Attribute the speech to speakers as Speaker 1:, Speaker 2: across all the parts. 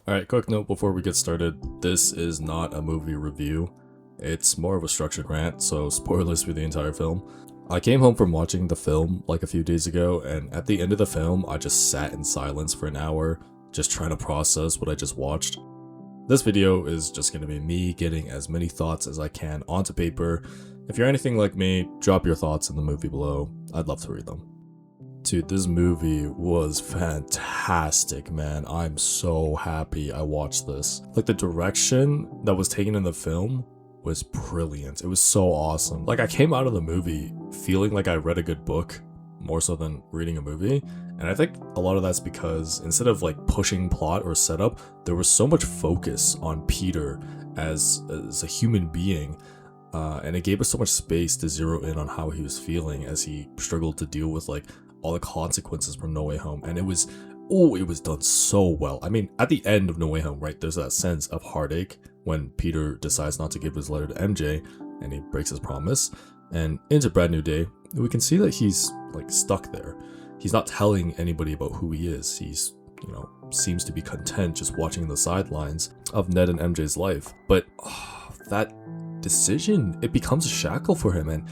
Speaker 1: Alright, quick note before we get started. This is not a movie review. It's more of a structured rant, so spoilers for the entire film. I came home from watching the film like a few days ago, and at the end of the film, I just sat in silence for an hour, just trying to process what I just watched. This video is just going to be me getting as many thoughts as I can onto paper. If you're anything like me, drop your thoughts in the movie below. I'd love to read them. Dude, this movie was fantastic, man. I'm so happy I watched this. Like, the direction that was taken in the film was brilliant. It was so awesome. Like, I came out of the movie feeling like I read a good book more so than reading a movie. And I think a lot of that's because instead of like pushing plot or setup, there was so much focus on Peter as a human being. And it gave us so much space to zero in on how he was feeling as he struggled to deal with like all the consequences from No Way Home. And it was done so well. I mean, at the end of No Way Home, right, there's that sense of heartache when Peter decides not to give his letter to MJ and he breaks his promise. And into Brand New Day, we can see that he's like stuck there. He's not telling anybody about who he is. He's, seems to be content just watching the sidelines of Ned and MJ's life. But that decision, it becomes a shackle for him, and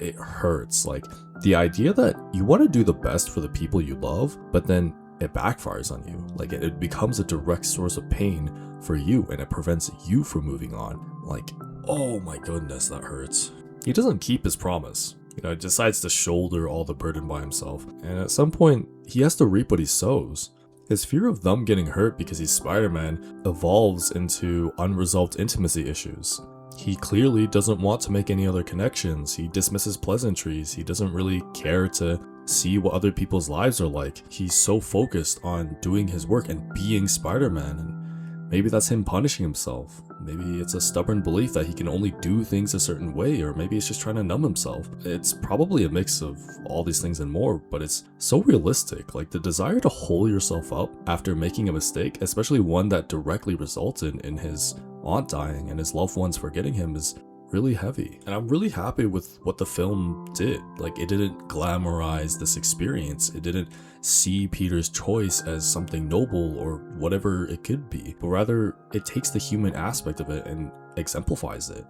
Speaker 1: it hurts. Like, the idea that you want to do the best for the people you love, but then it backfires on you. Like, it becomes a direct source of pain for you, and it prevents you from moving on. Like, oh my goodness, that hurts. He doesn't keep his promise. He decides to shoulder all the burden by himself. And at some point, he has to reap what he sows. His fear of them getting hurt because he's Spider-Man evolves into unresolved intimacy issues. He clearly doesn't want to make any other connections. He dismisses pleasantries. He doesn't really care to see what other people's lives are like. He's so focused on doing his work and being Spider-Man. And maybe that's him punishing himself. Maybe it's a stubborn belief that he can only do things a certain way, or maybe it's just trying to numb himself. It's probably a mix of all these things and more, but it's so realistic. Like, the desire to hold yourself up after making a mistake, especially one that directly resulted in his aunt dying and his loved ones forgetting him, is really heavy. And I'm really happy with what the film did. Like, it didn't glamorize this experience. It didn't see Peter's choice as something noble or whatever it could be, but rather it takes the human aspect of it and exemplifies it.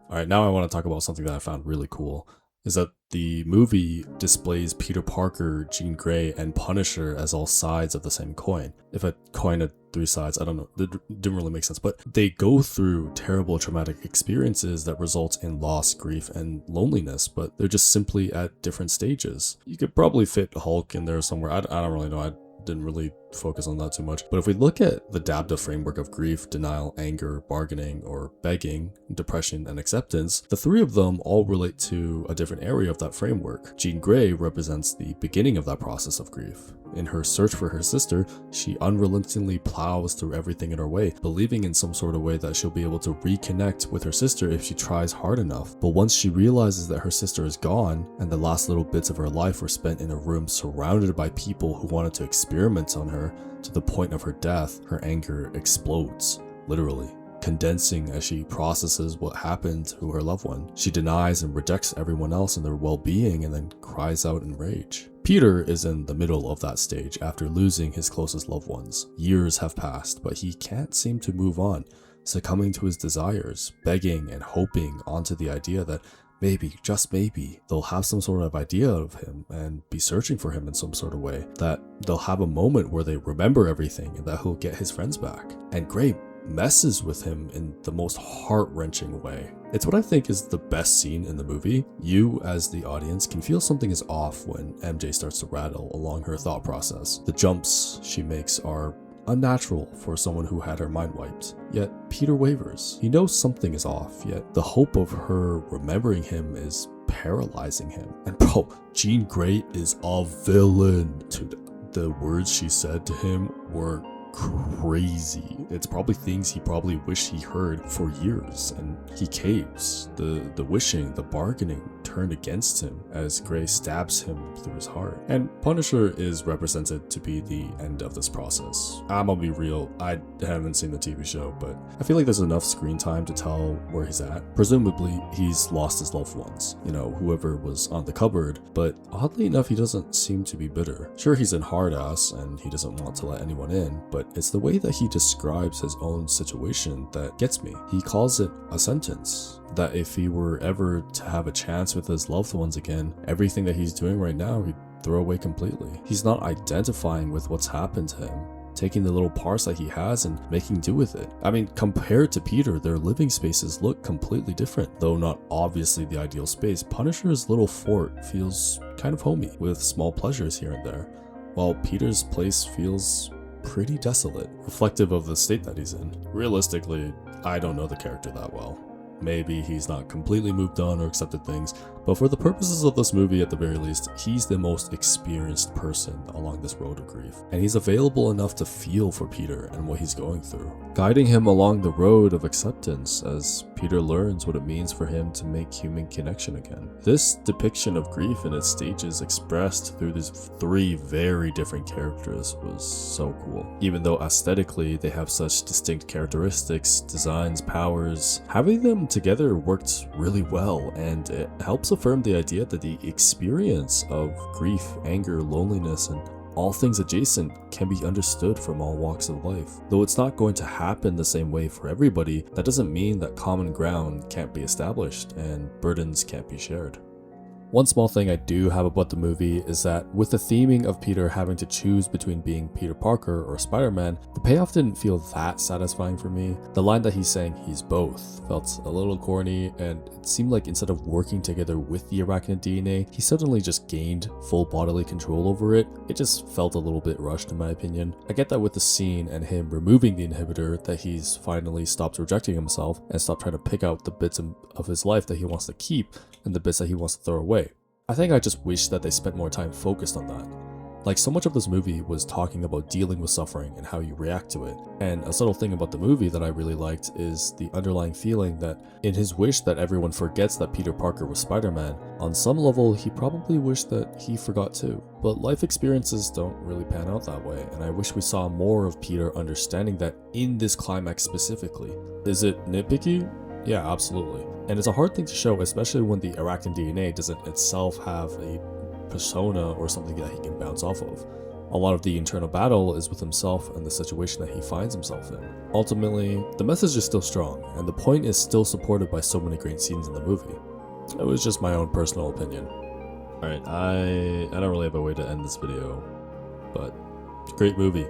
Speaker 1: All right, now I want to talk about something that I found really cool, is that the movie displays Peter Parker, Jean Grey, and Punisher as all sides of the same coin. If a coin had three sides, I don't know, it didn't really make sense, but they go through terrible traumatic experiences that result in loss, grief, and loneliness, but they're just simply at different stages. You could probably fit Hulk in there somewhere. I don't really know. I didn't really focus on that too much. But if we look at the DABDA framework of grief, denial, anger, bargaining, or begging, depression, and acceptance, the three of them all relate to a different area of that framework. Jean Grey represents the beginning of that process of grief. In her search for her sister, she unrelentingly plows through everything in her way, believing in some sort of way that she'll be able to reconnect with her sister if she tries hard enough. But once she realizes that her sister is gone, and the last little bits of her life were spent in a room surrounded by people who wanted to experiment on her to the point of her death, her anger explodes, literally, condensing as she processes what happened to her loved one. She denies and rejects everyone else and their well-being, and then cries out in rage. Peter is in the middle of that stage after losing his closest loved ones. Years have passed, but he can't seem to move on, succumbing to his desires, begging and hoping onto the idea that maybe, just maybe, they'll have some sort of idea of him and be searching for him in some sort of way, that they'll have a moment where they remember everything and that he'll get his friends back. And Grey messes with him in the most heart-wrenching way. It's what I think is the best scene in the movie. You, as the audience, can feel something is off when MJ starts to rattle along her thought process. The jumps she makes are unnatural for someone who had her mind wiped. Yet Peter wavers. He knows something is off, yet the hope of her remembering him is paralyzing him. And bro, Jean Grey is a villain. Dude, the words she said to him were crazy. It's probably things he probably wished he heard for years, and he caves. The wishing, the bargaining turned against him as Grey stabs him through his heart. And Punisher is represented to be the end of this process. I'm gonna be real, I haven't seen the TV show, but I feel like there's enough screen time to tell where he's at. Presumably, he's lost his loved ones, whoever was on the cupboard, but oddly enough, he doesn't seem to be bitter. Sure, he's in hard ass and he doesn't want to let anyone in, but but it's the way that he describes his own situation that gets me. He calls it a sentence. That if he were ever to have a chance with his loved ones again, everything that he's doing right now, he'd throw away completely. He's not identifying with what's happened to him, taking the little parts that he has and making do with it. I mean, compared to Peter, their living spaces look completely different. Though not obviously the ideal space, Punisher's little fort feels kind of homey, with small pleasures here and there, while Peter's place feels pretty desolate, reflective of the state that he's in. Realistically, I don't know the character that well. Maybe he's not completely moved on or accepted things, but for the purposes of this movie at the very least, he's the most experienced person along this road of grief. And he's available enough to feel for Peter and what he's going through, guiding him along the road of acceptance as Peter learns what it means for him to make human connection again. This depiction of grief in its stages expressed through these three very different characters was so cool. Even though aesthetically they have such distinct characteristics, designs, powers, having them together worked really well, and it helps affirm the idea that the experience of grief, anger, loneliness, and all things adjacent can be understood from all walks of life. Though it's not going to happen the same way for everybody, that doesn't mean that common ground can't be established and burdens can't be shared. One small thing I do have about the movie is that with the theming of Peter having to choose between being Peter Parker or Spider-Man, the payoff didn't feel that satisfying for me. The line that he's saying he's both felt a little corny, and it seemed like instead of working together with the arachnid DNA, he suddenly just gained full bodily control over it. It just felt a little bit rushed in my opinion. I get that with the scene and him removing the inhibitor that he's finally stopped rejecting himself and stopped trying to pick out the bits of his life that he wants to keep and the bits that he wants to throw away. I think I just wish that they spent more time focused on that. Like, so much of this movie was talking about dealing with suffering and how you react to it. And a subtle thing about the movie that I really liked is the underlying feeling that in his wish that everyone forgets that Peter Parker was Spider-Man, on some level he probably wished that he forgot too. But life experiences don't really pan out that way, and I wish we saw more of Peter understanding that in this climax specifically. Is it nitpicky? Yeah, absolutely. And it's a hard thing to show, especially when the arachnid DNA doesn't itself have a persona or something that he can bounce off of. A lot of the internal battle is with himself and the situation that he finds himself in. Ultimately, the message is still strong, and the point is still supported by so many great scenes in the movie. It was just my own personal opinion. Alright, I don't really have a way to end this video, but great movie.